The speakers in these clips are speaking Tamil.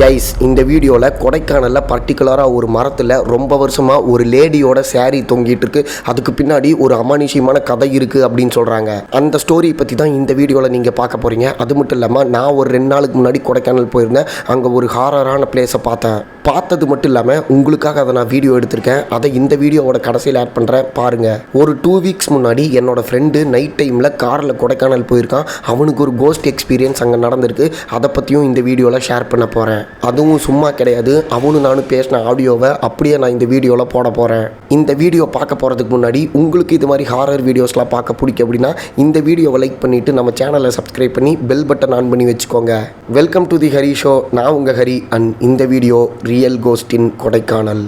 கைஸ், இந்த வீடியோவில் கொடைக்கானலில் பர்டிகுலராக ஒரு மரத்தில் ரொம்ப வருஷமாக ஒரு லேடியோட சேரீ தொங்கிட்டு இருக்கு. அதுக்கு பின்னாடி ஒரு அமானுஷ்யமான கதை இருக்குது அப்படின்னு சொல்கிறாங்க. அந்த ஸ்டோரி பற்றி தான் இந்த வீடியோவில் நீங்கள் பார்க்க போகிறீங்க. அது மட்டும் இல்லாமல் நான் ஒரு 2 நாளுக்கு முன்னாடி கொடைக்கானல் போயிருந்தேன். அங்கே ஒரு ஹாரரான பிளேஸை பார்த்தது மட்டும் இல்லாமல் உங்களுக்காக அதை நான் வீடியோ எடுத்திருக்கேன். அதை இந்த வீடியோவோட கடைசியில் ஆட் பண்ணுறேன், பாருங்கள். ஒரு 2 வீக்ஸ் முன்னாடி என்னோட ஃப்ரெண்டு நைட் டைமில் காரில் கொடைக்கானல் போயிருக்கான். அவனுக்கு ஒரு கோஸ்ட் எக்ஸ்பீரியன்ஸ் அங்கே நடந்திருக்கு. அதை பற்றியும் இந்த வீடியோவில் ஷேர் பண்ண போகிறேன். அதுவும் சும்மா கிடையாது, அவனும் நானும் பேசின ஆடியோவை அப்படியே நான் இந்த வீடியோவில் போட போகிறேன். இந்த வீடியோ பார்க்க போகிறதுக்கு முன்னாடி உங்களுக்கு இது மாதிரி ஹாரர் வீடியோஸ்லாம் பார்க்க பிடிக்கும் அப்படின்னா இந்த வீடியோவை லைக் பண்ணிவிட்டு நம்ம சேனலை சப்ஸ்கிரைப் பண்ணி பெல் பட்டன் ஆன் பண்ணி வச்சுக்கோங்க. Welcome to the Hari show. நான் உங்கள் ஹரி அண்ட் இந்த வீடியோ ரியல் கோஸ்ட் இன் கொடைக்கானல்.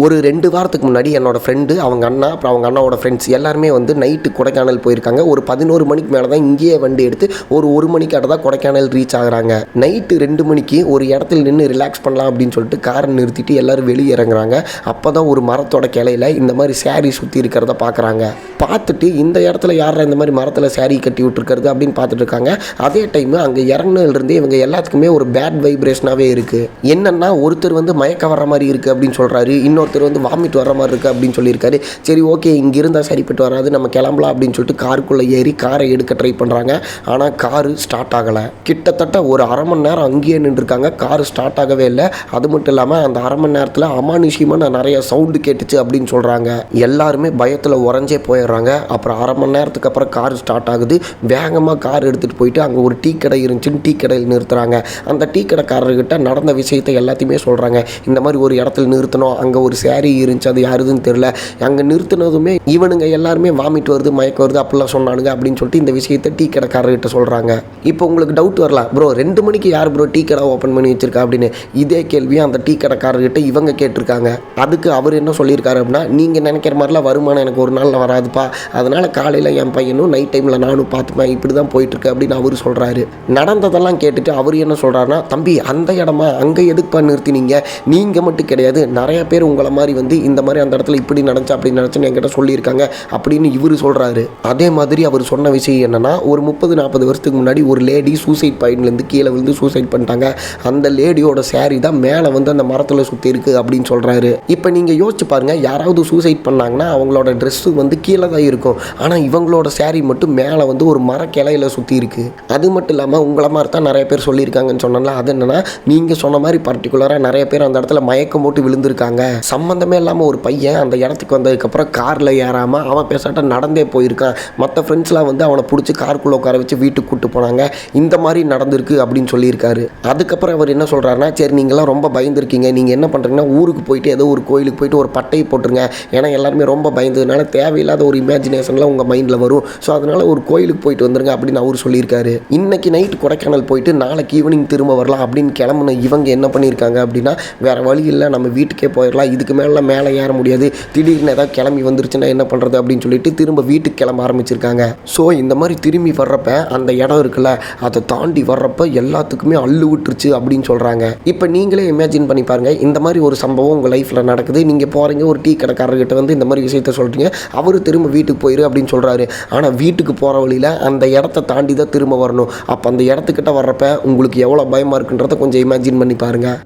ஒரு 2 வாரத்துக்கு முன்னாடி என்னோடய ஃப்ரெண்டு, அவங்க அண்ணா, அப்புறம் அவங்க அண்ணாவோட ஃப்ரெண்ட்ஸ் எல்லாருமே வந்து நைட்டு கொடைக்கானல் போயிருக்காங்க. ஒரு 11 மணிக்கு மேலே தான் இங்கேயே வண்டி எடுத்து ஒரு 1 மணிக்காட்ட தான் கொடைக்கானல் ரீச் ஆகுறாங்க. நைட்டு 2 மணிக்கு ஒரு இடத்துல நின்று ரிலாக்ஸ் பண்ணலாம் அப்படின்னு சொல்லிட்டு காரை நிறுத்திட்டு எல்லோரும் வெளியே இறங்குறாங்க. அப்போ தான் ஒரு மரத்தோட கிளையில் இந்த மாதிரி சேரீ சுற்றி இருக்கிறத பார்க்குறாங்க. பார்த்துட்டு இந்த இடத்துல யாரா இந்த மாதிரி மரத்தில் சேரீ கட்டி விட்டுருக்கிறது அப்படின்னு பார்த்துட்டு இருக்காங்க. அதே டைம் அங்கே இறங்குனதுலேருந்தே இவங்க எல்லாத்துக்குமே ஒரு பேட் வைப்ரேஷனாகவே இருக்குது. என்னென்னா ஒருத்தர் வந்து மயக்க வர மாதிரி இருக்குது அப்படின்னு சொல்கிறாரு, இன்னொருத்தர் வந்து வாமிட் வர மாதிரி இருக்குது அப்படின்னு சொல்லியிருக்காரு. சரி, ஓகே, இங்கே இருந்தால் சரிப்பட்டு வராது, நம்ம கிளம்பலாம் அப்படின்னு சொல்லிட்டு காருக்குள்ளே ஏறி காரை எடுக்க ட்ரை பண்ணுறாங்க. ஆனால் காரு ஸ்டார்ட் ஆகலை. கிட்டத்தட்ட ஒரு 1/2 மணி நேரம் அங்கேயே நின்றுருக்காங்க. காரு ஸ்டார்ட் ஆகவே இல்லை. அது மட்டும் இல்லாமல் அந்த 1/2 மணி நேரத்தில் அமானுஷ்யமாக நிறைய சவுண்டு கேட்டுச்சு அப்படின்னு சொல்கிறாங்க. எல்லாருமே பயத்தில் உறைஞ்சே போயிடுறாங்க. அப்புறம் 1/2 மணி நேரத்துக்கு அப்புறம் கார் ஸ்டார்ட் ஆகுது. வேகமாக கார் எடுத்துகிட்டு போயிட்டு அங்கே ஒரு டீ கடை இருந்துச்சுன்னு டீ கடையில் நிறுத்துறாங்க. அந்த டீ கடைக்காரர்கிட்ட நடந்த விஷயத்தை எல்லாத்தையுமே சொல்கிறாங்க. இந்த மாதிரி ஒரு இடத்துல நிறுத்தணும், அங்கே ஒரு சேரீ இருந்துச்சு, அது யாருதுன்னு தெரியல, அங்கே நிறுத்தினதுமே இவனுங்க எல்லாருமே வாமிட் வருது, மயக்கம் வருது அப்படிலாம் சொன்னானுங்க அப்படின்னு சொல்லிட்டு இந்த விஷயத்தை டீ கடைக்காரர்கிட்ட சொல்கிறாங்க. இப்போ உங்களுக்கு டவுட் வரலாம், ப்ரோ 2 மணிக்கு யார் ப்ரோ டீ கடை ஓப்பன் பண்ணி வச்சிருக்கா அப்படின்னு. இதே கேள்வியை அந்த டீ கடைக்காரர்கிட்ட இவங்க கேட்டிருக்காங்க. அதுக்கு அவர் என்ன சொல்லியிருக்காரு அப்படின்னா, நீங்கள் நினைக்கிற மாதிரிலாம் வருமானம் எனக்கு ஒரு நாளில் வராதுப்பா, அதனால் காலையில் என் பையனும் நைட் டைமில் நானும் பார்த்துப்பேன், இப்படி தான் போயிட்டுருக்கு அப்படின்னு அவர் சொல்கிறாரு. நடந்ததெல்லாம் கேட்டுட்டு அவர் என்ன சொல்கிறாருன்னா, தம்பி அந்த இடமா, அங்கே எதுக்குப்பா நிறுத்தினீங்க, நீங்கள் மட்டும் கிடையாது, நிறைய பேர் உங்களை மாதிரி வந்து இந்த மாதிரி அந்த இடத்துல இப்படி நடந்துச்சு அப்படி நடந்துச்சுன்னு என்கிட்ட சொல்லியிருக்காங்க அப்படின்னு இவர் சொல்கிறாரு. அதே மாதிரி அவர் சொன்ன விஷயம் என்னென்னா, ஒரு 30-40 வருஷத்துக்கு முன்னாடி ஒரு லேடி சூசைட் பாயிண்ட்லேருந்து கீழே விழுந்து சூசைட் பண்ணிட்டாங்க. அந்த லேடியோட சேரீ தான் மேலே வந்து அந்த மரத்தில் சுற்றி இருக்குது அப்படின்னு சொல்கிறாரு. இப்போ நீங்கள் யோசிச்சு பாருங்கள், யாராவது சூசைட் பண்ணாங்கன்னா அவங்களோட ட்ரெஸ்ஸு வந்து கீழே தான் இருக்கும். ஆனால் இவங்களோட சேரீ மட்டும் மேலே வந்து ஒரு மர கிளையில் சுற்றி இருக்குது. அது மட்டும் இல்லாமல் உங்களை மாதிரி தான் நிறைய பேர் சொல்லியிருக்காங்கன்னு சொன்னால, அது என்னென்னா, நீங்கள் சொன்ன மாதிரி பர்டிகுலராக நிறைய பேர் அந்த இடத்துல மயக்கம் போட்டு விழுந்திருக்காங்க. சம்மந்தமே இல்லாமல் ஒரு பையன் அந்த இடத்துக்கு வந்ததுக்கப்புறம் காரில் ஏறாமல் அவன் பேசாட்ட நடந்தே போயிருக்கான். மற்ற ஃப்ரெண்ட்ஸ்லாம் வந்து அவனை பிடிச்சி காருக்குள்ளே உட்கார வச்சு வீட்டுக்கு கூப்பிட்டு போனாங்க. இந்த மாதிரி நடந்திருக்கு அப்படின்னு சொல்லியிருக்காரு. அதுக்கப்புறம் அவர் என்ன சொல்கிறாருன்னா, சரி நீங்களாம் ரொம்ப பயந்துருக்கீங்க, நீங்கள் என்ன பண்ணுறீங்கன்னா ஊருக்கு போயிட்டு ஏதோ ஒரு கோயிலுக்கு போயிட்டு ஒரு பட்டையை போட்டுருங்க. ஏன்னா எல்லாருமே ரொம்ப பயந்ததுனால தேவையில்லாத ஒரு இமேஜினேஷன்லாம் உங்கள் மைண்டில் வரும். ஸோ அதனால் ஒரு கோயிலுக்கு போயிட்டு வந்துருங்க அப்படின்னு அவர் சொல்லியிருக்காரு. இன்னைக்கு நைட்டு கொடைக்கானல் போயிட்டு நாளைக்கு ஈவினிங் திரும்ப வரலாம் அப்படின்னு கிளம்புன இவங்க என்ன பண்ணியிருக்காங்க அப்படின்னா, வேறு வழி இல்லை, நம்ம வீட்டுக்கே போயிடலாம், இதுக்கு மேலே ஏற முடியாது, திடீர்னு ஏதாவது கிளம்பி வந்துருச்சுன்னா என்ன பண்ணுறது அப்படின்னு சொல்லிட்டு திரும்ப வீட்டுக்கு கிளம்ப ஆரம்பிச்சிருக்காங்க. ஸோ இந்த மாதிரி திரும்பி வர்றப்ப அந்த இடம் இருக்குல்ல, அதை தாண்டி வர்றப்ப எல்லாத்துக்குமே அள்ளு விட்டுருச்சு அப்படின்னு சொல்கிறாங்க. இப்போ நீங்களே இமேஜின் பண்ணி பாருங்கள், இந்த மாதிரி ஒரு சம்பவம் உங்கள் லைஃப்பில் நடக்குது. நீங்கள் போகிறீங்க, ஒரு டீ கடைக்காரர்கிட்ட வந்து இந்த மாதிரி விஷயத்த சொல்கிறீங்க, அவர் திரும்ப வீட்டுக்கு போயிரு அப்படின்னு சொல்கிறாரு. ஆனால் வீட்டுக்கு போகிற வழியில் அந்த இடத்த தாண்டி தான் திரும்ப வரணும். அப்போ அந்த இடத்துக்கிட்ட வர்றப்ப உங்களுக்கு எவ்வளோ பயமாக இருக்குன்றத கொஞ்சம் இமேஜின் பண்ணி பாருங்கள்.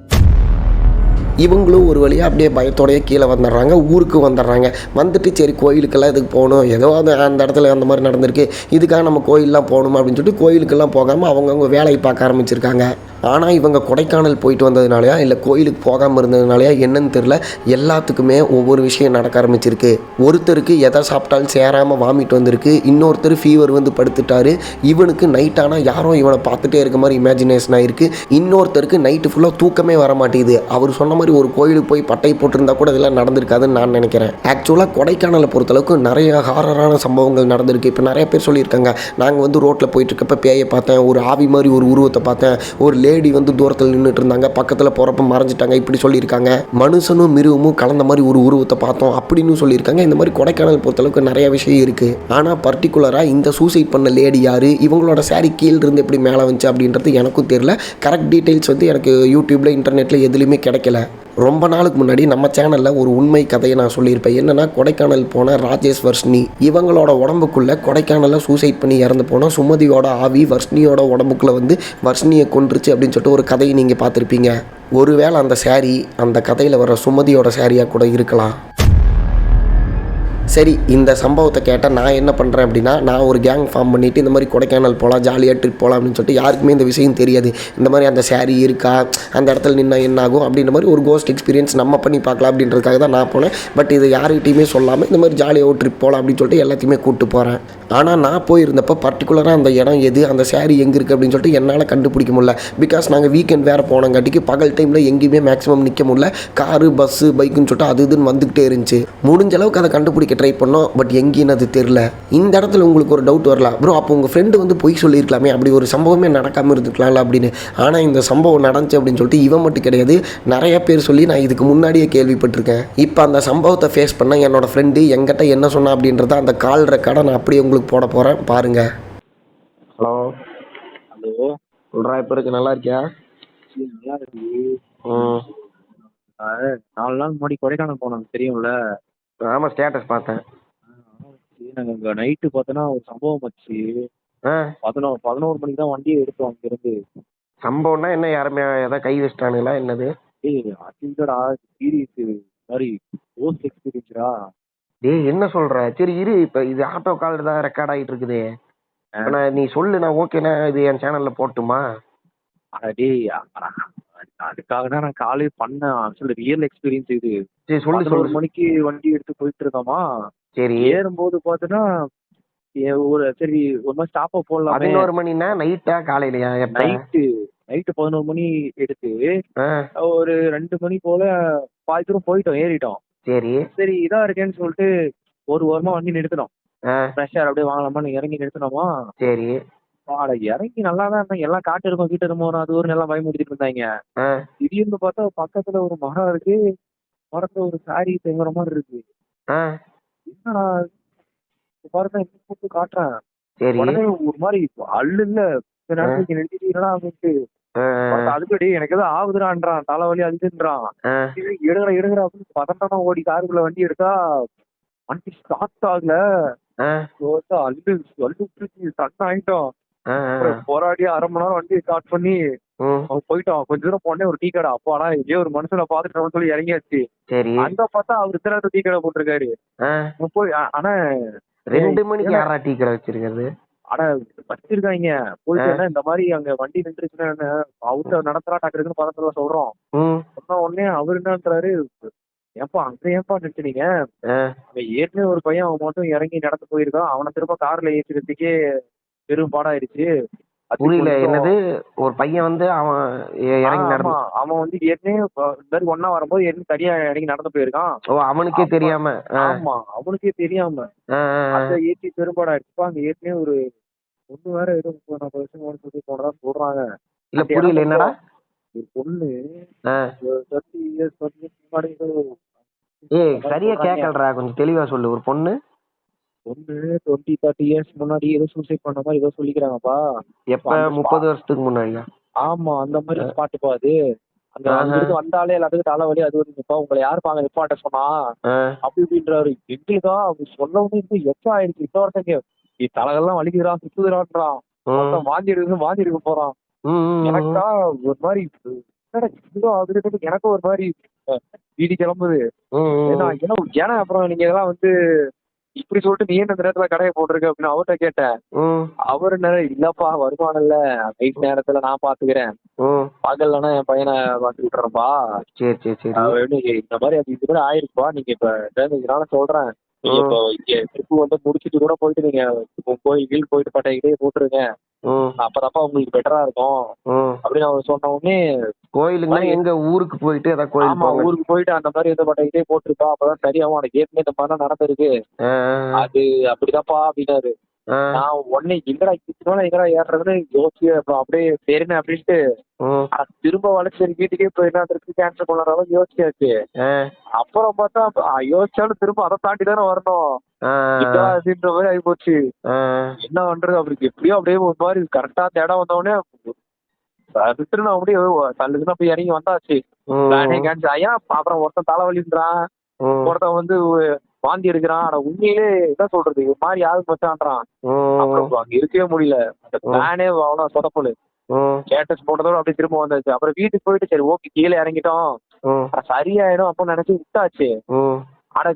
இவங்களும் ஒரு வழியாக அப்படியே பயத்தோடையே கீழே வந்துடுறாங்க, ஊருக்கு வந்துடுறாங்க. வந்துட்டு சரி கோயிலுக்கெல்லாம் இதுக்கு போகணும், ஏதோ அந்த இடத்துல அந்த மாதிரி நடந்திருக்கு, இதுக்காக நம்ம கோயிலெலாம் போகணுமா அப்படின்னு சொல்லிட்டு கோயிலுக்கெல்லாம் போகாமல் அவங்கவுங்க வேலையை பார்க்க ஆரம்பிச்சிருக்காங்க. ஆனால் இவங்க கொடைக்கானல் போயிட்டு வந்ததுனாலையா இல்லை கோயிலுக்கு போகாமல் இருந்ததுனாலையா என்னன்னு தெரில, எல்லாத்துக்குமே ஒவ்வொரு விஷயம் நடக்க ஆரம்பிச்சிருக்கு. ஒருத்தருக்கு எதை சாப்பிட்டாலும் சேராமல் வாமிட் வந்திருக்கு, இன்னொருத்தர் ஃபீவர் வந்து படுத்துட்டாரு, இவனுக்கு நைட் ஆனால் யாரும் இவனை பார்த்துட்டே இருக்க மாதிரி இமேஜினேஷன் ஆகிருக்கு, இன்னொருத்தருக்கு நைட்டு ஃபுல்லாக தூக்கமே வர மாட்டேங்குது. அவர் சொன்ன மாதிரி ஒரு கோயிலுக்கு போய் பட்டை போட்டிருந்தா கூட இதெல்லாம் நடந்திருக்காதுன்னு நான் நினைக்கிறேன். ஆக்சுவலாக கொடைக்கானலை பொறுத்தளவுக்கு நிறைய ஹாரரான சம்பவங்கள் நடந்திருக்கு. இப்போ நிறைய பேர் சொல்லியிருக்காங்க, நாங்கள் வந்து ரோட்டில் போயிட்டு இருக்கப்ப பேயை பார்த்தேன், ஒரு ஆவி மாதிரி ஒரு உருவத்தை பார்த்தேன், ஒரு லேடி வந்து தூரத்தில் நின்றுட்டு இருந்தாங்க, பக்கத்தில் போகிறப்ப மறைஞ்சிட்டாங்க, இப்படி சொல்லியிருக்காங்க. மனுஷனும் மிருகமும் கலந்த மாதிரி ஒரு உருவத்தை பார்த்தோம் அப்படின்னு சொல்லியிருக்காங்க. இந்த மாதிரி கொடைக்கானல் பொறுத்தளவுக்கு நிறைய விஷயம் இருக்குது. ஆனால் பர்டிகுலராக இந்த சூசைட் பண்ண லேடி யார், இவங்களோட சேரீ கீழே இருந்து எப்படி மேலே வந்துச்சு அப்படின்றது எனக்கும் தெரியல. கரெக்ட் டீட்டெயில்ஸ் வந்து எனக்கு யூடியூப்பில் இன்டர்நெட்டில் எதுலையுமே கிடைக்கல. ரொம்ப நாளுக்கு முன்னாடி நம்ம சேனலில் ஒரு உண்மை கதையை நான் சொல்லியிருப்பேன். என்னென்னா, கொடைக்கானல் போன ராஜேஷ் வர்ஷினி இவங்களோட உடம்புக்குள்ளே கொடைக்கானலில் சூசைட் பண்ணி இறந்து போனால் சுமதியோட ஆவி வர்ஷினியோட உடம்புக்குள்ளே வந்து வர்ஷினியை கொன்றுச்சு அப்படின்னு சொல்லிட்டு ஒரு கதையை நீங்கள் பார்த்துருப்பீங்க. ஒருவேளை அந்த சாரீ அந்த கதையில் வர சுமதியோட சாரியாக கூட இருக்கலாம். சரி, இந்த சம்பவத்தை கேட்டால் நான் என்ன பண்ணுறேன் அப்படின்னா, நான் ஒரு கேங் ஃபார்ம் பண்ணிவிட்டு இந்த மாதிரி கொடைக்கானல் போகலாம், ஜாலியாக ட்ரிப் போகலாம் அப்படின்னு சொல்லிட்டு யாருக்குமே இந்த விஷயம் தெரியாது. இந்த மாதிரி அந்த சாரீ இருக்கா, அந்த இடத்துல நின்னா என்ன ஆகும் அப்படின்ற மாதிரி ஒரு கோஸ்ட் எக்ஸ்பீரியன்ஸ் நம்ம பண்ணி பார்க்கலாம் அப்படின்றதுக்காக தான் நான் போனேன். பட் இது யாருக்கிட்டையுமே சொல்லாமல் இந்த மாதிரி ஜாலியாக ஒரு ட்ரிப் போகலாம் அப்படின்னு சொல்லிட்டு எல்லாத்தையுமே கூப்பிட்டு போகிறேன். ஆனால் நான் போயிருந்தப்போ பர்டிகுலராக அந்த இடம் எது, அந்த சாரீ எங்கே இருக்குது அப்படின்னு சொல்லிட்டு என்னால் கண்டுபிடிக்க முடியல. பிகாஸ் நாங்கள் வீக்கெண்ட் வேறு போனங்காட்டிக்கு பகல் டைமில் எங்கேயுமே மேக்ஸிமம் நிற்க முடியல. காரு, பஸ்ஸு, பைக்குன்னு சொல்லிட்டு அது இதுன்னு வந்துக்கிட்டே இருந்துச்சு. முடிஞ்ச அளவுக்கு அதை கண்டுபிடிக்க ட்ரை பண்ணோம். பட் எங்கேன்னு அது தெரில. இந்த இடத்துல உங்களுக்கு ஒரு டவுட் வரலாம், ப்ரோ அப்போ உங்கள் ஃப்ரெண்டு வந்து பொய் சொல்லியிருக்கலாமே, அப்படி ஒரு சம்பவமே நடக்காமல் இருந்துக்கலாம்ல அப்படின்னு. ஆனால் இந்த சம்பவம் நடந்துச்சு அப்படின்னு சொல்லிட்டு இவன் மட்டும் கிடையாது, நிறைய பேர் சொல்லி நான் இதுக்கு முன்னாடியே கேள்விப்பட்டிருக்கேன். இப்போ அந்த சம்பவத்தை ஃபேஸ் பண்ண என்னோட ஃப்ரெண்டு என்கிட்ட என்ன சொன்னா அப்படின்றத அந்த கால் ரெக்கார்டை நான் அப்படியே உங்களுக்கு போட போகிறேன், பாருங்க. Hello hello. சொல்கிறா, இப்போ இருக்கு, நல்லா இருக்கியா? நல்லா இருக்கு. 4 நாள் முன்னாடி கொடைக்கானல் போனோம் தெரியும்ல. ஆமாம், ஸ்டேட்டஸ் பார்த்தேன். நாங்கள் இங்கே நைட்டு பார்த்தோன்னா ஒரு சம்பவம் ஆச்சு. 11 மணிக்கு தான் வண்டியை எடுத்தோம் அங்கிருந்து. சம்பவம்னா என்ன, யாருமே ஏதாவது கை வச்சிட்டானுங்களா என்னது? அது இல்லடா, சீரியஸ் மாதிரி போஸ்ட் எக்ஸ்பீரியன்ஸ்டா. டேய் என்ன சொல்கிற? சரி இரு, இப்போ இது ஆட்டோ கால் தான் ரெக்கார்ட் ஆகிட்டு இருக்குது. இப்போ நான் நீ சொல்லு, நான் ஓகேண்ணா இது என் சேனலில் போட்டுமா? டேய் அதுக்காக தான் நான் காலே பண்ணேன். ஆக்சுவலி ரியல் எக்ஸ்பீரியன்ஸ் இது. சரி சொல்லு 11 மணிக்கு வண்டி எடுத்து போயிட்டு இருக்கோமா. சரி, ஏறும்போது பார்த்தோன்னா ஒரு சரி ஒரு மாதிரி ஸ்டாப்பா போடலாம். 11 மணினா நைட்டா காலையிலையா? நைட்டு 11 மணி எடுத்து ஒரு 2 மணி போல பாதி தூரம் போயிட்டோம், ஏறிட்டோம். சரி சரி இதா இருக்கேன்னு சொல்லிட்டு ஒரு ஓரமா வண்டி நிறுத்தினோம். ஃப்ரெஷ்ஷார் அப்படியே வாங்கலாமான்னு இறங்கி நிறுத்தினோமா. சரி, இறங்கி நல்லா தான் இருந்தாங்க. எல்லாம் காட்டு இருக்கும், வீட்டு இருக்கும், அது ஒரு நல்லா பயமுறுத்திட்டு இருந்தாங்க. திடீர்னு பார்த்தா பக்கத்துல ஒரு மரம் இருக்கு. மரத்துல ஒரு சாரி தொங்குற மாதிரி இருக்கு. என்னடா பாருங்க, கூப்பிட்டு காட்டுறேன். உடனே ஒரு மாதிரி அல்லு இல்ல நிறுத்திட்டீங்களா அப்படின்ட்டு. அதுக்கு எனக்கு ஏதோ ஆகுதுடான்றான், தலைவலி அதுக்குன்றான். எடுங்கிற அப்படின்னு பதட்டமா ஓடி காருக்குள்ள வண்டி எடுத்தா வண்டி ஸ்டார்ட் ஆகல. அல்லு சட்டம் ஆயிட்டோம். போராடி 1/2 மணி நேரம் வண்டியை ஸ்டார்ட் பண்ணி போயிட்டோம். கொஞ்ச தூரம் போனே ஒரு டீ கடை. அப்பாடா இதே ஒரு மனுஷனை பாத்துட்டோம்னு சொல்லி இறங்கியாச்சு. அங்க பார்த்தா அவர் இத்தனை டீ கடை போட்டிருக்காரு. போய் ஆனா 2 மணிக்கு யாரா டீ கடை வச்சிருக்காரு? ஆனா வச்சிருக்காங்க. போயிட்டு இந்த மாதிரி அங்க வண்டி நின்றுச்சுன்னு அவர்கிட்ட நடத்துறா டாக்குறதுன்னு பதத்துல சொல்றோம். சொன்ன உடனே அவரு என்னன்றாரு, ஏன்பா அங்க ஏன்பா நிறுத்தினீங்க? ஏற்கனவே ஒரு பையன் அவன் மட்டும் இறங்கி நடந்து போயிருக்கான். அவனை திரும்ப கார்ல ஏற்றிக்கிறதுக்கே பெரும் பாடாயிருச்சு. புரியல, என்னது ஒரு பையன் வந்து அவன் இறங்கி அவன் வந்து ஏற்கனவே இந்த மாதிரி ஒன்னா வரும்போது ஏற்கனவே தனியா இறங்கி நடந்து போயிருக்கான். ஓ, அவனுக்கே தெரியாம? ஆமா, அவனுக்கே தெரியாம அந்த ஏற்றி பெரும்பாடாயிருச்சுப்பா. அங்க ஏற்கனவே ஒரு பொண்ணு வேற ஏதோ 30-40 வருஷம் சொல்லி போனதா சொல்றாங்க. இல்ல புரியல, என்னடா? ஒரு பொண்ணு 30 years முன்னாடி சரியா கேக்கலடா, கொஞ்சம் தெளிவா சொல்லு. ஒரு பொண்ணு 20-30 years முன்னாடி ஏதோ சூசைட் பண்ண மாதிரி ஏதோ சொல்லிக்கிறாங்கப்பா. எப்ப? 30 வருஷத்துக்கு முன்னாடியா? ஆமா, அந்த மாதிரி ஸ்பாட்டுப்பா அது. அங்க வந்தாலே எல்லாத்துக்கும் தலைவலி அது வருதுப்பா. உங்களை யாருப்பா அங்க நிப்பாட்ட சொன்னா அப்படி இப்படின்றாரு. எங்களுக்கா அப்படி சொல்லவும் எப்ப ஆயிடுச்சு. இன்னொருத்தங்க தலைகள்லாம் வலிக்குதுறான், சுத்துதுறான்றான், வாந்தி எடுக்க போறான். எனக்கா ஒரு மாதிரி எனக்கும் ஒரு மாதிரி வீடு கிளம்புது. ஏன்னா அப்புறம் நீங்க இதெல்லாம் வந்து இப்படி சொல்லிட்டு நீ என்ன நேரத்துல கடையை போட்டிருக்க அப்படின்னு அவர்கிட்ட கேட்டேன். அவரு இல்லப்பா வருமானம் இல்ல, நைட் நேரத்துல நான் பாத்துக்கிறேன், பகல்லனா என் பையனை பார்த்து விட்டுறேன்ப்பா. சரி சரி சரி, இந்த மாதிரி அது இது கூட ஆயிருப்பா. நீங்க இப்ப இதனால சொல்றேன், நீங்க இப்போ இங்க ட்ரிப்பு வந்து முடிச்சுட்டு கூட போயிட்டு நீங்க கோயில் போயிட்டு பட்டைக்கிட்டே போட்டுருங்க, அப்பதாப்பா உங்களுக்கு பெட்டரா இருக்கும் அப்படின்னு அவர் சொன்ன உடனே. கோயிலுங்க எங்க ஊருக்கு போயிட்டு ஊருக்கு போயிட்டு அந்த மாதிரி எந்த பட்டைக்கிட்டே போட்டுருப்பா, அப்பதான் சரியாகும். உனக்கு ஏற்கனவே இந்த மாதிரிலாம் நடந்திருக்கு, அது அப்படிதான்ப்பா அப்படின்னாரு. நான் உடனே எங்கடா ஏறுறதுன்னு யோசிச்சு அப்புறம் அப்படியே சரின்னு அப்படின்ட்டு திரும்ப வளர்ச்சி வீட்டுக்கே போயிடலாம், திருப்பி கேன்சல் பண்ண அளவுக்கு யோசிச்சாச்சு. அப்புறம் பார்த்தா யோசிச்சாலும் திரும்ப அதை தாண்டி தானே வரணும் அப்படின்ற மாதிரி ஆகி போச்சு. என்ன பண்றது? அவருக்கு எப்படியோ அப்படியே ஒரு மாதிரி கரெக்டா அந்த இடம் வந்தோடனே ரிட்டர்ன் அப்படியே தள்ளுக்குன்னு போய் இறங்கி வந்தாச்சு. பிளானே கேன்சல் ஆயா. அப்புறம் ஒருத்தன் தலைவலின்றான், ஒருத்தன் வந்து வாந்தி எடுக்கிறான். ஆனா உண்மையிலே என்ன சொல்றது, ஒரு மாதிரி யாரும் மச்சான்றான். அப்புறம் அங்க இருக்கவே முடியல. அந்த பிளானே அவ்வளவு சொதப்பலு. ஸ்டேட்டஸ் போட்டதோட அப்படியே திரும்ப வந்தாச்சு. அப்புறம் வீட்டுக்கு போயிட்டு சரி ஓகே கீழே இறங்கிட்டோம், சரியாயிடும் அப்படின்னு நினைச்சு விட்டாச்சு. ஆனா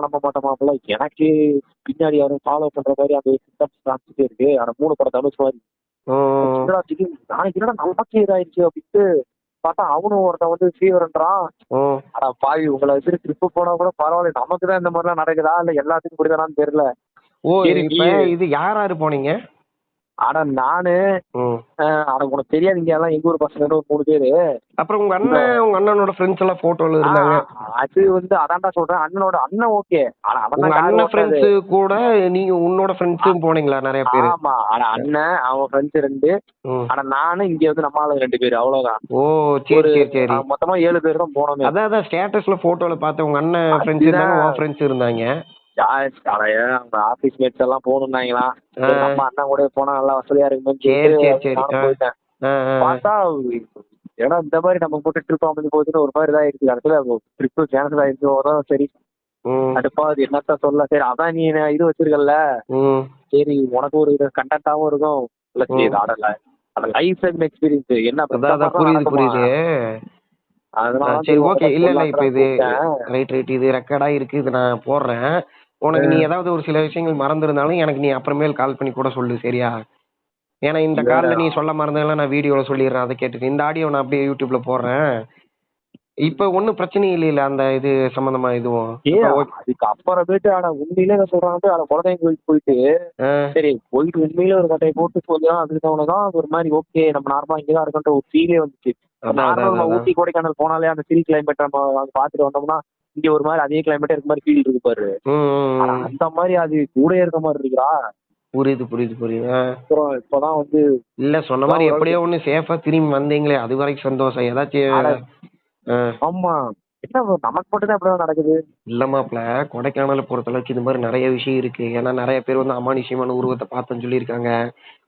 நம்ப மாட்டோமாப்ல, எனக்கு பின்னாடி யாரும் ஃபாலோ பண்ற மாதிரி அந்த சிம்டம்ஸ் காமிச்சிட்டே இருக்கு. ஆனா 3 படம் தனுஷ் மாதிரி. என்னடா திடீர்னு நாளைக்கு என்னடா நமக்கே இதாயிருச்சு அப்படின்ட்டு பார்த்தா அவனும் ஒருத்தன் வந்து ஃபீவர்ன்றான். ஆனா பாவி உங்களை வச்சு ட்ரிப்பு போனா கூட பரவாயில்ல, நமக்கு தான் இந்த மாதிரிலாம் நடக்குதா இல்ல எல்லாத்துக்கும் இப்படிதானான்னு தெரியல. இது யாரு போனீங்க? ஆனா நானு உனக்கு தெரியாது, இங்க எல்லாம் எங்க ஊர் பசங்க ஒரு 3 பேரு. அப்புறம் உங்க அண்ணனோட ஃப்ரெண்ட்ஸ் எல்லாம் போட்டோல இருந்தாங்க. அது வந்து அதான்டா சொல்றேன், அண்ணன் ஓகே. ஆனா அண்ணன் ஃப்ரெண்ட்ஸ் கூட நீங்க உன்னோட ஃப்ரெண்ட்ஸும் போனீங்களா நிறைய பேர்? ஆமா, ஆனா அண்ணன் அவன் ஃப்ரெண்ட்ஸ் 2. ஆனா நானும் இங்க வந்து நம்ம ஆளு 2 பேர், அவ்வளவுதான். ஓ சரி சரி. மொத்தமா 7 பேர் தான் போனோம். அதான் ஸ்டேட்டஸ்ல போட்டோல பார்த்தேன், உங்க அண்ணன் ஃப்ரெண்ட்ஸ் இருந்தாங்க, உன் ஃப்ரெண்ட்ஸ் இருந்தாங்க. அவங்க ஆபீஸ் மேட்ஸ் எல்லாம் போகணும்னாங்களா, நம்ம அண்ணன் கூட போனா நல்லா வசதியா இருக்குன்னு போயிட்டேன். பார்த்தா ஏன்னா இந்த மாதிரி நம்ம போட்டு ட்ரிப் அமைஞ்சு போச்சுன்னு ஒரு மாதிரி இதாயிடுச்சு. இடத்துல ட்ரிப்பு கேன்சல் ஆயிடுச்சு. சரி அடுப்பா அது என்னத்த சொல்ல. சரி அதான் நீ இது வச்சிருக்கல, சரி உனக்கு ஒரு இது கண்டென்ட்டாவும் இருக்கும். லைஃப் டைம் எக்ஸ்பீரியன்ஸ் என்ன புரியுது. சரி ஓகே. இல்ல இப்ப இது ரைட் இது ரெக்கார்டா இருக்கு, இது நான் போடுறேன். உனக்கு நீ ஏதாவது ஒரு சில விஷயங்கள் மறந்துருந்தாலும் எனக்கு நீ அப்புறமேல் கால் பண்ணி கூட சொல்லு, சரியா? ஏன்னா இந்த கால்ல நீ சொல்ல மறந்ததெல்லாம் நான் வீடியோல சொல்லிடுறேன், அதை கேட்டுட்டு இந்த ஆடியோ நான் அப்படியே யூடியூப்ல போடுறேன். இப்ப ஒன்னும் பிரச்சனை இல்ல அந்த இது சம்பந்தமா இதுவும். அதுக்கு அப்புறமேட்டு ஆனா உண்மையிலே என்ன சொல்றாங்க, குழந்தைங்க கோயிலுக்கு போயிட்டு சரி போயிட்டு உண்மையிலே ஒரு கட்டையை போட்டு சொல்லலாம். அதுதான் ஒரு மாதிரி ஓகே நம்ம நார்மலா இங்கதான் இருக்கன்ற ஒரு ஃபீலே வந்துச்சு. நார்மலா ஊட்டி கொடைக்கானல் போனாலே அந்த சில் கிளைமேட் நம்ம பாத்துட்டு வந்தோம்னா இங்க ஒரு மாதிரி அதே கிளைமேட் இருக்க மாதிரி ஃபீல் இருக்கு பாரு. அந்த மாதிரி அது கூட இருக்க மாதிரி இருக்குடா. புரியுது. அப்புறம் இப்பதான் வந்து இல்ல சொன்ன மாதிரி எப்படியோ ஒண்ணு சேஃபா திரும்பி வந்தீங்களே, அது வரைக்கும் சந்தோஷம். ஏதாச்சும் ஆமா என்ன நமக்கு மட்டும் தான் எப்படிதான் நடக்குது. இல்ல மாப்ள, கொடைக்கானலை பொறுத்தளவுக்கு இது மாதிரி நிறைய விஷயம் இருக்கு. ஏன்னா நிறைய பேர் வந்து அமானுஷ்யமான உருவத்தை பார்த்தேன்னு சொல்லியிருக்காங்க.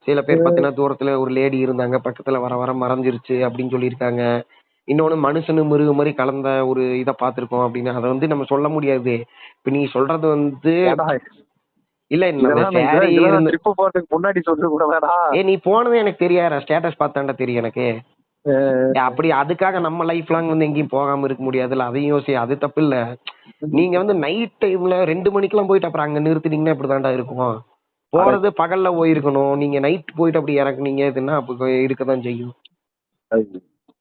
சில பேர் பாத்தீங்கன்னா தூரத்துல ஒரு லேடி இருந்தாங்க, பக்கத்துல வர மறைஞ்சிருச்சு அப்படின்னு சொல்லியிருக்காங்க. இன்னொன்னு மனுஷனு மிருகம் மாதிரி கலந்த ஒரு இதை பார்த்திருக்கோம் அப்படின்னு. அதை வந்து நம்ம சொல்ல முடியாது. இப்ப நீ சொல்றது வந்து இல்ல முன்னாடி சொல்ல கூட நீ போனது எனக்கு தெரியாத, ஸ்டேட்டஸ் பார்த்தாண்டா தெரியும் எனக்கு. அப்படி அதுக்காக நம்ம லைஃப் லாங் வந்து எங்கேயும் போகாம இருக்க முடியாதுல்ல, அதையும் யோசி. அது தப்பு இல்ல. நீங்க வந்து நைட் டைம்ல 2 மணிக்கெல்லாம் போயிட்டு அப்புறம் அங்க நிறுத்தினீங்கன்னா இப்படிதான்டா இருக்கும். போறது பகல்ல போயிருக்கணும், நீங்க நைட் போயிட்டு அப்படி இறக்குனீங்க இதுன்னா அப்ப இருக்கதான் செய்யும்.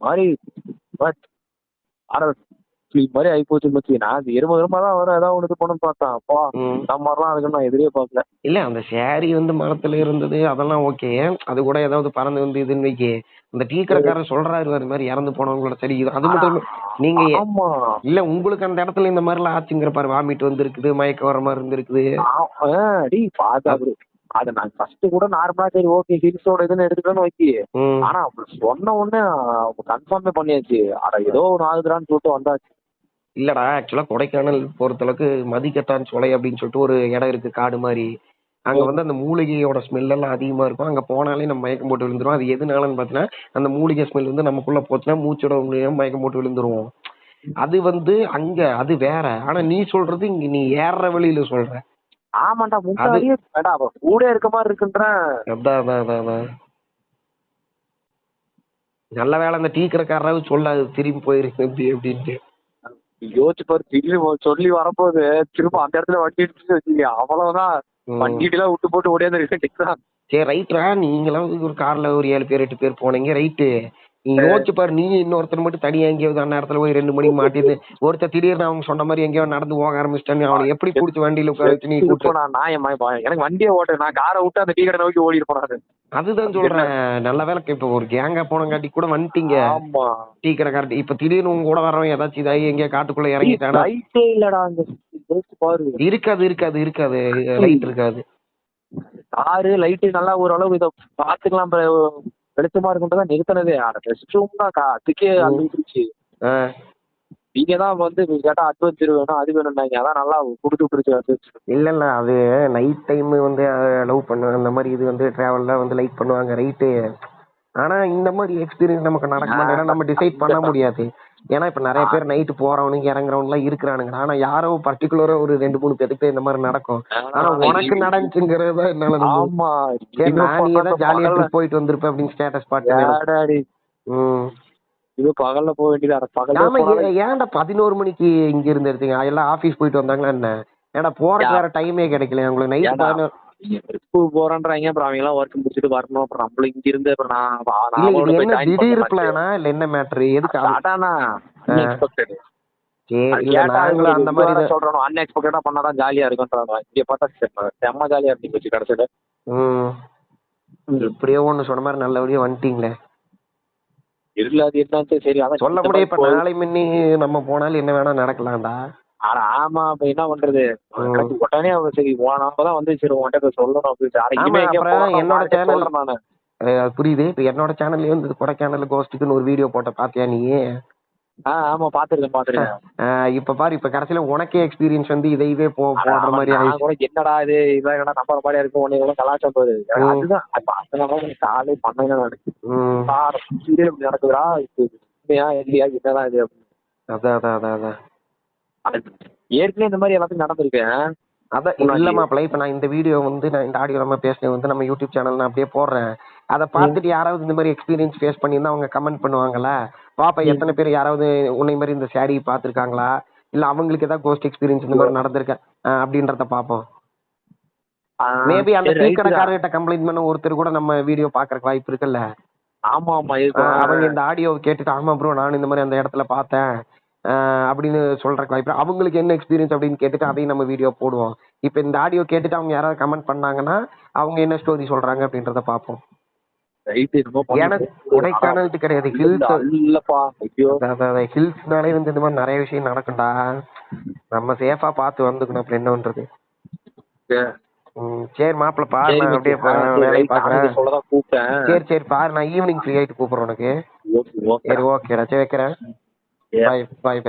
மாதிரி மாதிரி ஆயிப்போச்சு மச்சி. நான் எரும தான் வர ஏதாவது ஒன்று போனோம்னு பார்த்தேன். அப்பா இந்த மாதிரிலாம் அதுக்கு நான் எதிரே பார்க்கல. இல்ல அந்த சேரி வந்து மரத்துல இருந்தது அதெல்லாம் ஓகே. அது கூட ஏதாவது பறந்து வந்து இதுன்னு வைக்க, அந்த டீ கடைக்காரர் சொல்றாரு அது மாதிரி இறந்து போனவங்களோட சரி. அது மட்டும் நீங்க இல்ல உங்களுக்கு அந்த இடத்துல இந்த மாதிரி எல்லாம் ஆச்சுங்கிற பாரு, வாமிட் வந்து இருக்குது, மயக்க வர மாதிரி இருந்திருக்குது. அத நான் ஃபர்ஸ்ட் கூட நார்மலா சரி ஓகே ஹில்ஸோட இதுன்னு எடுத்துக்கணும்னு வைக்கி. ஆனா சொன்ன உடனே கன்ஃபார்மே பண்ணியாச்சு. அட ஏதோ ஒரு ஆகுதுடான்னு சொல்லிட்டு வந்தாச்சு. இல்லடா ஆக்சுவலா கொடைக்கானல் பொறுத்தளவுக்கு மதிக்கத்தான் சோலை அப்படின்னு சொல்லிட்டு ஒரு இடம் இருக்கு, காடு மாதிரி. அங்க வந்து அந்த மூலிகையோட ஸ்மெல் எல்லாம் அதிகமா இருக்கும். அங்க போனாலே நம்ம மயக்கம் போட்டு விழுந்துருவோம். அது எதுனாலன்னு பாத்தீங்கன்னா அந்த மூலிகை ஸ்மெல் வந்து நமக்குள்ள போச்சுன்னா மூச்சோட மயக்கம் போட்டு விழுந்துருவோம். அது வந்து அங்க அது வேற. ஆனா நீ சொல்றது இங்க நீ ஏற வழியில சொல்ற. ஆமாண்டா முன்னாடியே கூட இருக்க மாதிரி இருக்குன்றேன். அதான் நல்ல வேலை அந்த டீ கடைக்காரராவது சொல்லாது திரும்பி போயிருக்கு அப்படின்ட்டு. யோசிச்சு பாரு, திடீர்னு சொல்லி வரப்போது திரும்ப அந்த இடத்துல வண்டி வச்சுக்க அவ்வளவுதான். வண்டிட்டு எல்லாம் விட்டு போட்டு ஓடியாந்து. சரி ரைட்ரா, நீங்களாம் ஒரு கார்ல ஒரு 7 பேர் 8 பேர் போனீங்க ரைட்டு. நீ யோசிச்சு பாரு, நீ இன்னொருத்தர் மட்டும் தனியா எங்கேயாவது அந்த இடத்துல போய் 2 மணிக்கு மாட்டிது ஒருத்தர் திடீர்னு அவங்க சொன்ன மாதிரி எங்கேயோ நடந்து போக ஆரம்பிச்சிட்டான்னு அவனை எப்படி பிடிச்சி வண்டியில உட்கார வச்சு நீ எனக்கு வண்டியை ஓட்டு நான் காரை விட்டு அந்த டீ கடை நோக்கி ஓடி இருப்பேன். அதுதான் சொல்றேன். நல்ல வேலை இப்ப ஒரு கேங்கா போனங்காட்டி கூட வந்துட்டீங்க. டீ கடை கரெக்ட். இப்ப திடீர்னு உங்க கூட வரவன் ஏதாச்சும் இதாகி எங்கேயா காட்டுக்குள்ள இறங்கிட்டானா இருக்காது லைட் இருக்காது. காரு லைட்டு நல்லா ஓரளவு இதை பாத்துக்கலாம் வெளிச்சமா இருக்குன்றதான் நிறுத்தினதே. அதுக்கே அழுச்சு. நீங்கதான் வந்து கேட்டா அட்வென்ச்சர் வேணும் அது வேணும்னாங்க, அதான் நல்லா கொடுத்து விட்டுருச்சு. இல்ல அது நைட் டைம் வந்து லவ் பண்ணுவாங்க அந்த மாதிரி. இது வந்து டிராவல்ல வந்து லைட் பண்ணுவாங்க ரைட்டு. ஆனா இந்த மாதிரி எக்ஸ்பீரியன்ஸ் நமக்கு நடக்க மாட்டேங்குது. நம்ம டிசைட் பண்ண முடியாது. ஏன்னா இப்ப நிறைய பேர் நைட்டு போறவனுங்க இறங்குறவங்க எல்லாம் இருக்கிறானுங்க. ஆனா யாரோ பர்டிகுலரா ஒரு 2-3 பேருக்கு இந்த மாதிரி நடக்கும். ஆனா உனக்கு நடந்துச்சுங்கிறது தான் என்னால ஆமா நான் நீ ஏதாவது ஜாலியா ட்ரிப் போயிட்டு வந்திருப்ப அப்படின்னு ஸ்டேட்டஸ் பாட்டு. இது பகல்ல போக வேண்டியது ஆமா ஏன்டா 11 மணிக்கு இங்க இருந்து எடுத்தீங்க? எல்லாம் ஆபீஸ் போயிட்டு வந்தாங்களா என்ன? ஏன்னா போறதுக்கு வேற டைமே கிடைக்கல உங்களுக்கு. நைட் போறான்றாங்க, அப்புறம் அவங்க எல்லாம் ஒர்க் முடிச்சுட்டு வரணும். அப்புறம் நம்மளும் இங்க இருந்து திடீர் பிளானா இல்ல என்ன மேட்ரு? எதுக்கு அந்த மாதிரி சொல்றோம். அன்எக்ஸ்பெக்டடா பண்ணாதான் ஜாலியா இருக்கும்ன்றாங்க. இங்க பார்த்தா செம்ம ஜாலியா இருந்துச்சு கடைசியில. எப்படியோ ஒண்ணு சொன்ன மாதிரி நல்லபடியா வந்துட்டீங்களே. இல்ல அது என்ன சரி அதான் சொல்ல முடியும். இப்ப நாளை முன்னி நம்ம போனாலும் என்ன வேணா நடக்கலாம்டா. ஆமா இப்ப என்ன பண்றது, உடனே சரி நாமதான் வந்து சரி உன்கிட்ட சொல்லணும் அப்படின்னு. என்னோட சேனல் நானு புரியுது. இப்ப என்னோட சேனல்லயே வந்து கொடைக்கானல் கோஸ்ட்டுக்குன்னு ஒரு வீடியோ போட்ட பாத்தியா நீ? ஆமா பாத்துருக்கேன். இப்ப பாரு, இப்ப கடைசியில உனக்கே எக்ஸ்பீரியன்ஸ் வந்து இதே போடுற மாதிரி என்னடா இது இதான் நம்புற மாதிரியா இருக்கும். உன்னை கலாச்சாரம் போகுது. அதுதான் காலை பண்ண நடக்குதுடா இல்லையா என்னதான் இது அப்படின்னு. அதான் ஏற்கனவே இந்த மாதிரி எல்லாத்துக்கும் நடந்திருக்கேன். அதான் இல்ல மாப்பிள்ள, இப்ப நான் இந்த வீடியோ வந்து நான் இந்த ஆடியோ நம்ம பேசுனது வந்து நம்ம யூடியூப் சேனல் நான் அப்படியே போடுறேன். அதை பார்த்துட்டு யாராவது இந்த மாதிரி எக்ஸ்பீரியன்ஸ் ஃபேஸ் பண்ணியிருந்தா அவங்க கமெண்ட் பண்ணுவாங்கல்ல. பாப்பா எத்தனை பேர் யாராவது உன்னை மாதிரி இந்த சாரி பாத்துருக்காங்களா, இல்ல அவங்களுக்கு ஏதாவது கோஸ்ட் எக்ஸ்பீரியன்ஸ் இந்த மாதிரி நடந்திருக்க அப்படின்றத பாப்போம். மேபி அந்த டீ கடைக்காரர்கிட்ட கம்ப்ளைண்ட் பண்ண ஒருத்தர் கூட நம்ம வீடியோ பாக்குறதுக்கு வாய்ப்பு இருக்குல்ல. ஆமா அவங்க இந்த ஆடியோ கேட்டுட்டு ஆமா ப்ரோ நான் இந்த மாதிரி அந்த இடத்துல பார்த்தேன் அப்படின்னு சொல்றதுக்கு வாய்ப்பு. அவங்களுக்கு என்ன எக்ஸ்பீரியன்ஸ் அப்படின்னு கேட்டுட்டு அதையும் நம்ம வீடியோ போடுவோம். இப்ப இந்த ஆடியோ கேட்டுட்டு அவங்க யாராவது கமெண்ட் பண்ணாங்கன்னா அவங்க என்ன ஸ்டோரி சொல்றாங்க அப்படின்றத பார்ப்போம். எனக்கு கொடைக்கானல் கிடையாது, ஹில்ஸ்னாலே வந்து இந்த மாதிரி நிறைய விஷயம் நடக்கும்டா. நம்ம சேஃபா பார்த்து வந்துக்கணும். அப்படி என்ன பண்றது? சரி மாப்பிள்ள பாரு, நான் அப்படியே வேலையை பாக்குறேன். சரி பாரு, நான் ஈவினிங் ஃப்ரீ ஆயிட்டு கூப்பிடுறேன் உனக்கு. சரி ஓகேடா, சரி வைக்கிறேன். பாய்.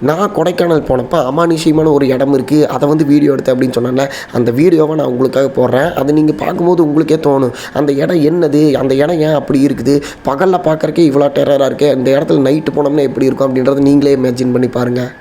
நான் கொடைக்கானல் போனப்போ அமானுஷ்யமான ஒரு இடம் இருக்குது, அதை வந்து வீடியோ எடுத்தேன் அப்படின்னு சொன்னால அந்த வீடியோவை நான் உங்களுக்காக போடுறேன். அதை நீங்கள் பார்க்கும்போது உங்களுக்கே தோணும் அந்த இடம் என்னது, அந்த இடம் ஏன் அப்படி இருக்குது, பகலில் பார்க்குறக்கே இவ்வளோ டெரராக இருக்குது, அந்த இடத்துல நைட்டு போனோம்னா எப்படி இருக்கும் அப்படின்றத நீங்களே இமேஜின் பண்ணி பாருங்கள்.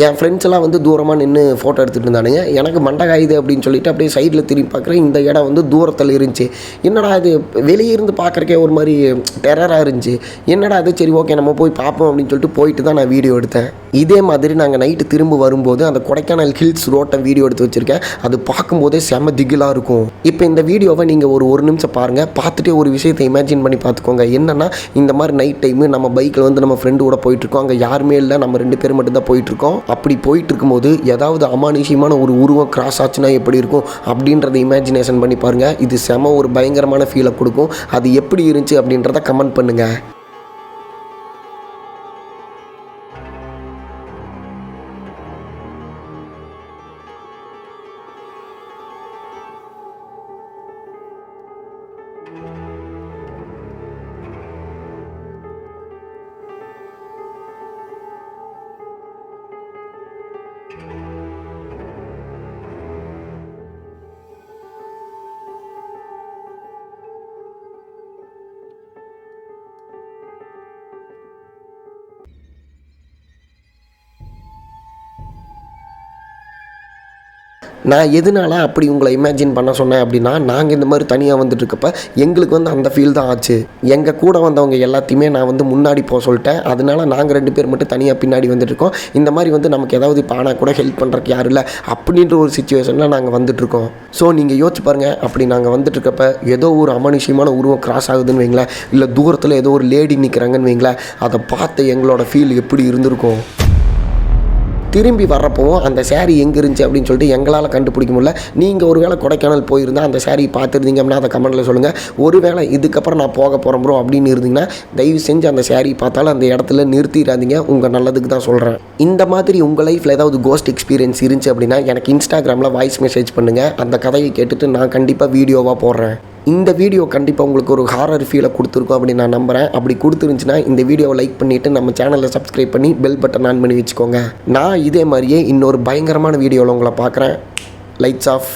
என் ஃப்ரெண்ட்ஸ் எல்லாம் வந்து தூரமாக நின்று ஃபோட்டோ எடுத்துகிட்டு இருந்தானுங்க. எனக்கு மண்டகாயுது அப்படின்னு சொல்லிட்டு அப்படியே சைடில் திரும்பி பார்க்குறேன். இந்த இடம் வந்து தூரத்தில் இருந்துச்சு. என்னடா இது வெளியே இருந்து பார்க்குறக்கே ஒரு மாதிரி டெரராக இருந்துச்சு. என்னடா அது, சரி ஓகே நம்ம போய் பார்ப்போம் அப்படின்னு சொல்லிட்டு போயிட்டு தான் நான் வீடியோ எடுத்தேன். இதே மாதிரி நாங்கள் நைட்டு திரும்ப வரும்போது அந்த கொடைக்கானல் ஹில்ஸ் ரோட்டை வீடியோ எடுத்து வச்சுருக்கேன். அது பார்க்கும்போதே செம திகிலாக இருக்கும். இப்போ இந்த வீடியோவை நீங்கள் ஒரு நிமிஷம் பாருங்கள். பார்த்துட்டு ஒரு விஷயத்தை இமேஜின் பண்ணி பார்த்துக்கோங்க. என்னென்னா இந்த மாதிரி நைட் டைமு நம்ம பைக்கில் வந்து நம்ம ஃப்ரெண்டு கூட போயிட்டுருக்கோம். அங்கே யாருமே இல்லை, நம்ம 2 பேர் மட்டும்தான் போயிட்டுருக்கோம். அப்படி போயிட்டு இருக்கும்போது ஏதாவது அமானுஷ்யமான ஒரு உருவம் கிராஸ் ஆச்சுன்னா எப்படி இருக்கும் அப்படின்றத இமேஜினேஷன் பண்ணி பாருங்கள். இது செம ஒரு பயங்கரமான ஃபீலை கொடுக்கும். அது எப்படி இருந்துச்சு அப்படின்றத கமெண்ட் பண்ணுங்கள். நான் எதனால அப்படி உங்களை இமேஜின் பண்ண சொன்னேன் அப்படின்னா, நாங்கள் இந்த மாதிரி தனியாக வந்துட்டுருக்கப்ப எங்களுக்கு வந்து அந்த ஃபீல் தான் ஆச்சு. எங்கள் கூட வந்தவங்க எல்லாத்தையுமே நான் வந்து முன்னாடி போக சொல்லிட்டேன். அதனால நாங்கள் 2 பேர் மட்டும் தனியாக பின்னாடி வந்துட்டுருக்கோம். இந்த மாதிரி வந்து நமக்கு ஏதாவது இப்போ ஆனால் கூட ஹெல்ப் பண்ணுறக்கு யாரும் இல்லை அப்படின்ற ஒரு சிச்சுவேஷனில் நாங்கள் வந்துட்டுருக்கோம். ஸோ நீங்கள் யோசிச்சு பாருங்கள், அப்படி நாங்கள் வந்துட்டுருக்கப்ப ஏதோ ஒரு அமானுஷ்யமான உருவம் கிராஸ் ஆகுதுன்னு வைங்களேன், இல்லை தூரத்தில் ஏதோ ஒரு லேடி நிற்கிறாங்கன்னு வைங்களேன், அதை பார்த்து எங்களோட ஃபீல் எப்படி இருந்திருக்கும். திரும்பி வர்றப்பவும் அந்த saree எங்கே இருந்துச்சு அப்படின்னு சொல்லிட்டு எங்களால் கண்டுபிடிக்க முடியல. நீங்கள் ஒருவேளை கொடைக்கானல் போயிருந்தால் அந்த saree பார்த்துருந்தீங்க அப்படின்னா அதை கமெண்ட்டில் சொல்லுங்கள். ஒருவேளை இதுக்கப்புறம் நான் போக போகிறேன் ப்ரோ அப்படின்னு இருந்தீங்கன்னா தயவு செஞ்சு அந்த saree பார்த்தாலும் அந்த இடத்துல நிறுத்திடாதீங்க. உங்கள் நல்லதுக்கு தான் சொல்கிறேன். இந்த மாதிரி உங்கள் லைஃப்பில் ஏதாவது கோஸ்ட் எக்ஸ்பீரியன்ஸ் இருந்துச்சு அப்படின்னா எனக்கு இன்ஸ்டாகிராமில் வாய்ஸ் மெசேஜ் பண்ணுங்கள். அந்த கதையை கேட்டுட்டு நான் கண்டிப்பாக வீடியோவாக போடுறேன். இந்த வீடியோ கண்டிப்பாக உங்களுக்கு ஒரு ஹாரர் ஃபீலை கொடுத்துருக்கோம் அப்படின்னு நான் நம்புகிறேன். அப்படி கொடுத்துருந்துச்சுன்னா இந்த வீடியோவை லைக் பண்ணிவிட்டு நம்ம சேனலை சப்ஸ்கிரைப் பண்ணி பெல் பட்டன் ஆன் பண்ணி வச்சுக்கோங்க. நான் இதே மாதிரியே இன்னொரு பயங்கரமான வீடியோவில் உங்களை பார்க்குறேன். Lights of.